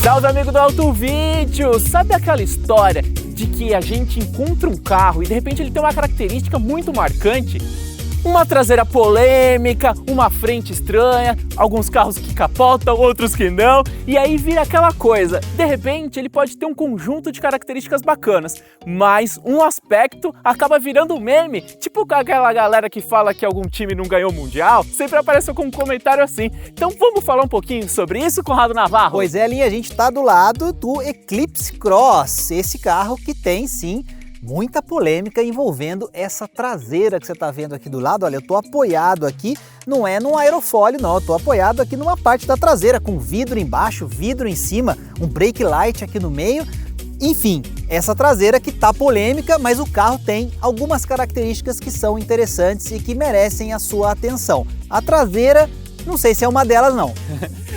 Salve, amigo do Auto Vídeo! Sabe aquela história de que a gente encontra um carro e de repente ele tem uma característica muito marcante? Uma traseira polêmica, uma frente estranha, alguns carros que capotam, outros que não, e aí vira aquela coisa. De repente ele pode ter um conjunto de características bacanas, mas um aspecto acaba virando um meme, tipo aquela galera que fala que algum time não ganhou o Mundial, sempre aparece com um comentário assim. Então vamos falar um pouquinho sobre isso, Conrado Navarro? Pois é, Linha, a gente está do lado do Eclipse Cross, esse carro que tem sim muita polêmica envolvendo essa traseira que você está vendo aqui do lado. Olha, eu estou apoiado aqui, não é num aerofólio não, eu estou apoiado aqui numa parte da traseira, com vidro embaixo, vidro em cima, um brake light aqui no meio. Enfim, essa traseira que tá polêmica, mas o carro tem algumas características que são interessantes e que merecem a sua atenção. A traseira, não sei se é uma delas não.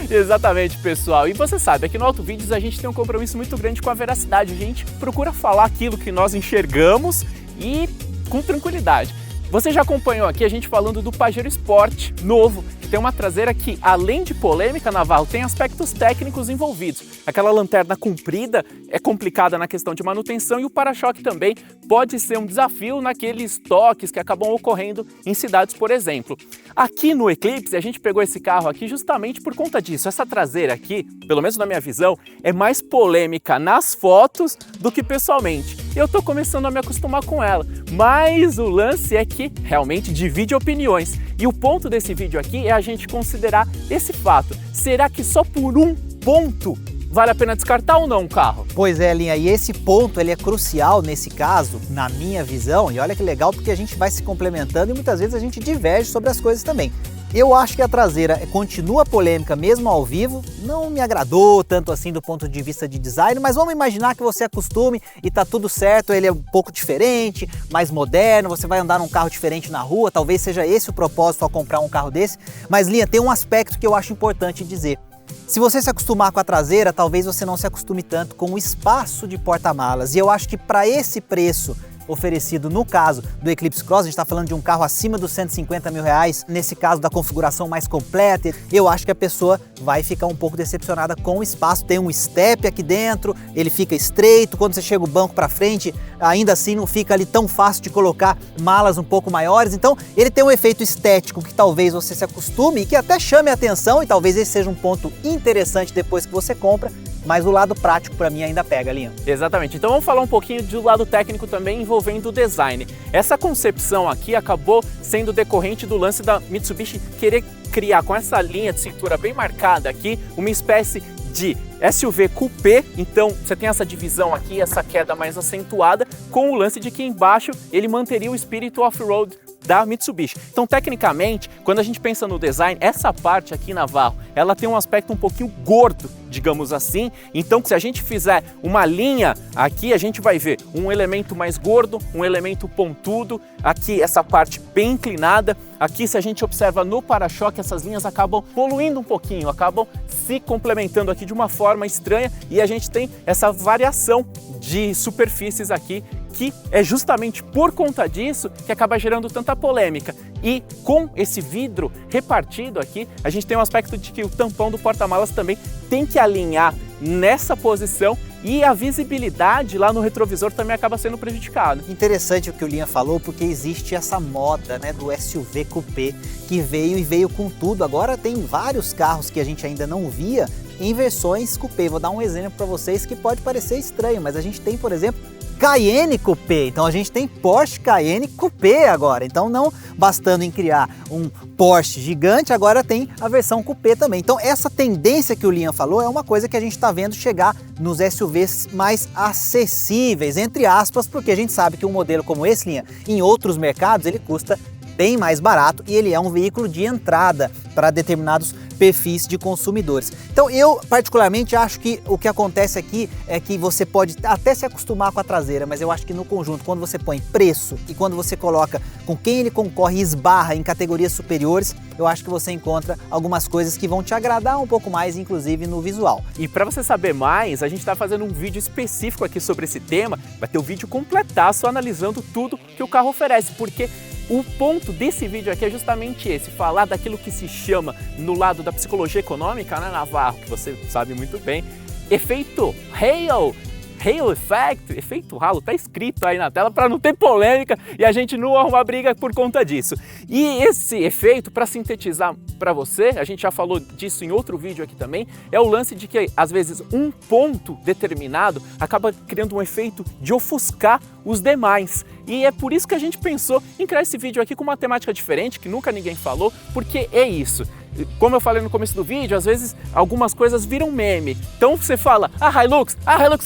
Exatamente, pessoal. E você sabe, aqui no Auto Vídeos a gente tem um compromisso muito grande com a veracidade. A gente procura falar aquilo que nós enxergamos e com tranquilidade. Você já acompanhou aqui a gente falando do Pajero Sport novo, que tem uma traseira que, além de polêmica, Navarro, tem aspectos técnicos envolvidos. Aquela lanterna comprida é complicada na questão de manutenção e o para-choque também pode ser um desafio naqueles toques que acabam ocorrendo em cidades, por exemplo. Aqui no Eclipse, a gente pegou esse carro aqui justamente por conta disso. Essa traseira aqui, pelo menos na minha visão, é mais polêmica nas fotos do que pessoalmente. Eu tô começando a me acostumar com ela, mas o lance é que realmente divide opiniões. E o ponto desse vídeo aqui é a gente considerar esse fato. Será que só por um ponto vale a pena descartar ou não um carro? Pois é, Linha, e esse ponto ele é crucial nesse caso, na minha visão, e olha que legal porque a gente vai se complementando e muitas vezes a gente diverge sobre as coisas também. Eu acho que a traseira continua polêmica mesmo ao vivo, não me agradou tanto assim do ponto de vista de design, mas vamos imaginar que você acostume e tá tudo certo, ele é um pouco diferente, mais moderno, você vai andar num carro diferente na rua, talvez seja esse o propósito ao comprar um carro desse, mas Linha, tem um aspecto que eu acho importante dizer. Se você se acostumar com a traseira, talvez você não se acostume tanto com o espaço de porta-malas, e eu acho que para esse preço oferecido no caso do Eclipse Cross, a gente está falando de um carro acima dos 150 mil reais, nesse caso da configuração mais completa, eu acho que a pessoa vai ficar um pouco decepcionada com o espaço. Tem um step aqui dentro, ele fica estreito, quando você chega o banco para frente, ainda assim não fica ali tão fácil de colocar malas um pouco maiores, então ele tem um efeito estético que talvez você se acostume e que até chame a atenção, e talvez esse seja um ponto interessante depois que você compra, mas o lado prático para mim ainda pega, Linha. Exatamente, então vamos falar um pouquinho do lado técnico também envolvendo o design. Essa concepção aqui acabou sendo decorrente do lance da Mitsubishi querer criar com essa linha de cintura bem marcada aqui, uma espécie de SUV coupé, então você tem essa divisão aqui, essa queda mais acentuada, com o lance de que embaixo ele manteria o espírito off-road da Mitsubishi. Então, tecnicamente, quando a gente pensa no design, essa parte aqui, Navarro, ela tem um aspecto um pouquinho gordo, digamos assim. Então, se a gente fizer uma linha aqui, a gente vai ver um elemento mais gordo, um elemento pontudo, aqui essa parte bem inclinada. Aqui, se a gente observa no para-choque, essas linhas acabam poluindo um pouquinho, acabam se complementando aqui de uma forma estranha e a gente tem essa variação de superfícies aqui, que é justamente por conta disso que acaba gerando tanta polêmica. E com esse vidro repartido aqui, a gente tem um aspecto de que o tampão do porta-malas também tem que alinhar nessa posição e a visibilidade lá no retrovisor também acaba sendo prejudicada. Interessante o que o Linha falou, porque existe essa moda, né, do SUV coupé que veio com tudo. Agora tem vários carros que a gente ainda não via em versões coupé. Vou dar um exemplo para vocês que pode parecer estranho, mas a gente tem, por exemplo, Cayenne Coupé, então a gente tem Porsche Cayenne Coupé agora, então não bastando em criar um Porsche gigante, agora tem a versão Coupé também. Então essa tendência que o Linha falou é uma coisa que a gente está vendo chegar nos SUVs mais acessíveis, entre aspas, porque a gente sabe que um modelo como esse, Linha, em outros mercados ele custa bem mais barato e ele é um veículo de entrada para determinados perfis de consumidores. Então eu particularmente acho que o que acontece aqui é que você pode até se acostumar com a traseira, mas eu acho que no conjunto, quando você põe preço e quando você coloca com quem ele concorre e esbarra em categorias superiores, eu acho que você encontra algumas coisas que vão te agradar um pouco mais, inclusive no visual. E para você saber mais, a gente está fazendo um vídeo específico aqui sobre esse tema, vai ter um vídeo completaço analisando tudo que o carro oferece, porque o ponto desse vídeo aqui é justamente esse, falar daquilo que se chama no lado da psicologia econômica, né, Navarro, que você sabe muito bem, efeito Halo Effect, efeito halo, tá escrito aí na tela para não ter polêmica e a gente não arrumar briga por conta disso. E esse efeito, para sintetizar para você, a gente já falou disso em outro vídeo aqui também, é o lance de que às vezes um ponto determinado acaba criando um efeito de ofuscar os demais. E é por isso que a gente pensou em criar esse vídeo aqui com uma temática diferente, que nunca ninguém falou, porque é isso. Como eu falei no começo do vídeo, às vezes algumas coisas viram meme. Então você fala, a Hilux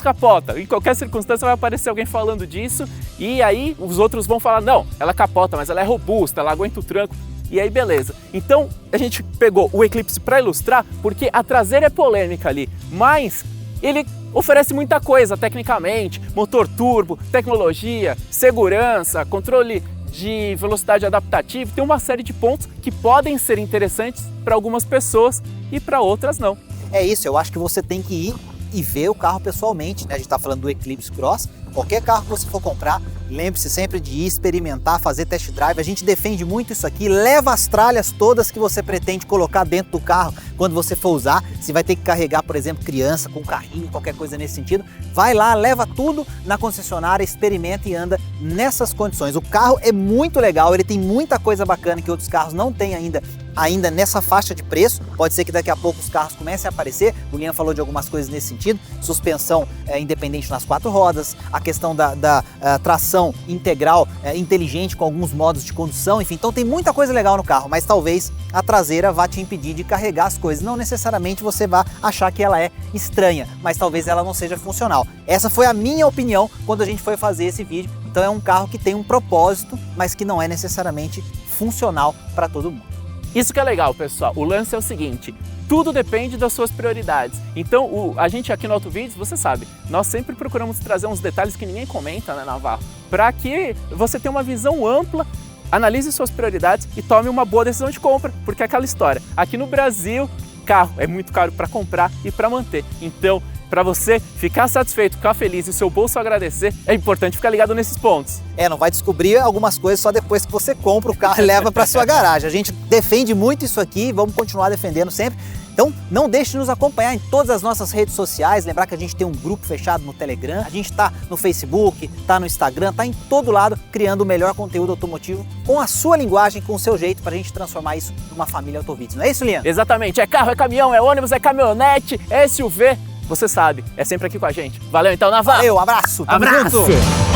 capota. Em qualquer circunstância vai aparecer alguém falando disso e aí os outros vão falar, não, ela capota, mas ela é robusta, ela aguenta o tranco. E aí beleza. Então a gente pegou o Eclipse para ilustrar, porque a traseira é polêmica ali, mas ele oferece muita coisa tecnicamente, motor turbo, tecnologia, segurança, controle de velocidade adaptativa, tem uma série de pontos que podem ser interessantes para algumas pessoas e para outras não. É isso, eu acho que você tem que ir e ver o carro pessoalmente, né? A gente está falando do Eclipse Cross. Qualquer carro que você for comprar, lembre-se sempre de ir experimentar, fazer test drive. A gente defende muito isso aqui. Leva as tralhas todas que você pretende colocar dentro do carro quando você for usar. Se vai ter que carregar, por exemplo, criança com carrinho, qualquer coisa nesse sentido, vai lá, leva tudo na concessionária, experimenta e anda nessas condições. O carro é muito legal, ele tem muita coisa bacana que outros carros não têm ainda nessa faixa de preço. Pode ser que daqui a pouco os carros comecem a aparecer. O Lian falou de algumas coisas nesse sentido, suspensão independente nas 4 rodas, a questão da tração integral inteligente com alguns modos de condução, enfim, então tem muita coisa legal no carro, mas talvez a traseira vá te impedir de carregar as coisas. Não necessariamente você vá achar que ela é estranha, mas talvez ela não seja funcional. Essa foi a minha opinião quando a gente foi fazer esse vídeo. Então é um carro que tem um propósito, mas que não é necessariamente funcional para todo mundo. Isso que é legal, pessoal. O lance é o seguinte, tudo depende das suas prioridades. Então, a gente aqui no AutoVídeos, você sabe, nós sempre procuramos trazer uns detalhes que ninguém comenta, né, Navarro? Para que você tenha uma visão ampla, analise suas prioridades e tome uma boa decisão de compra, porque é aquela história. Aqui no Brasil, carro é muito caro para comprar e para manter. Então, para você ficar satisfeito, ficar feliz e seu bolso agradecer, é importante ficar ligado nesses pontos. Não vai descobrir algumas coisas só depois que você compra o carro e leva para sua garagem. A gente defende muito isso aqui e vamos continuar defendendo sempre. Então não deixe de nos acompanhar em todas as nossas redes sociais, lembrar que a gente tem um grupo fechado no Telegram, a gente está no Facebook, está no Instagram, está em todo lado criando o melhor conteúdo automotivo com a sua linguagem, com o seu jeito, para a gente transformar isso numa família AutoVídeos. Não é isso, Lian? Exatamente, é carro, é caminhão, é ônibus, é caminhonete, é SUV, você sabe, é sempre aqui com a gente. Valeu então, Navarro! Valeu, abraço! Tamo junto!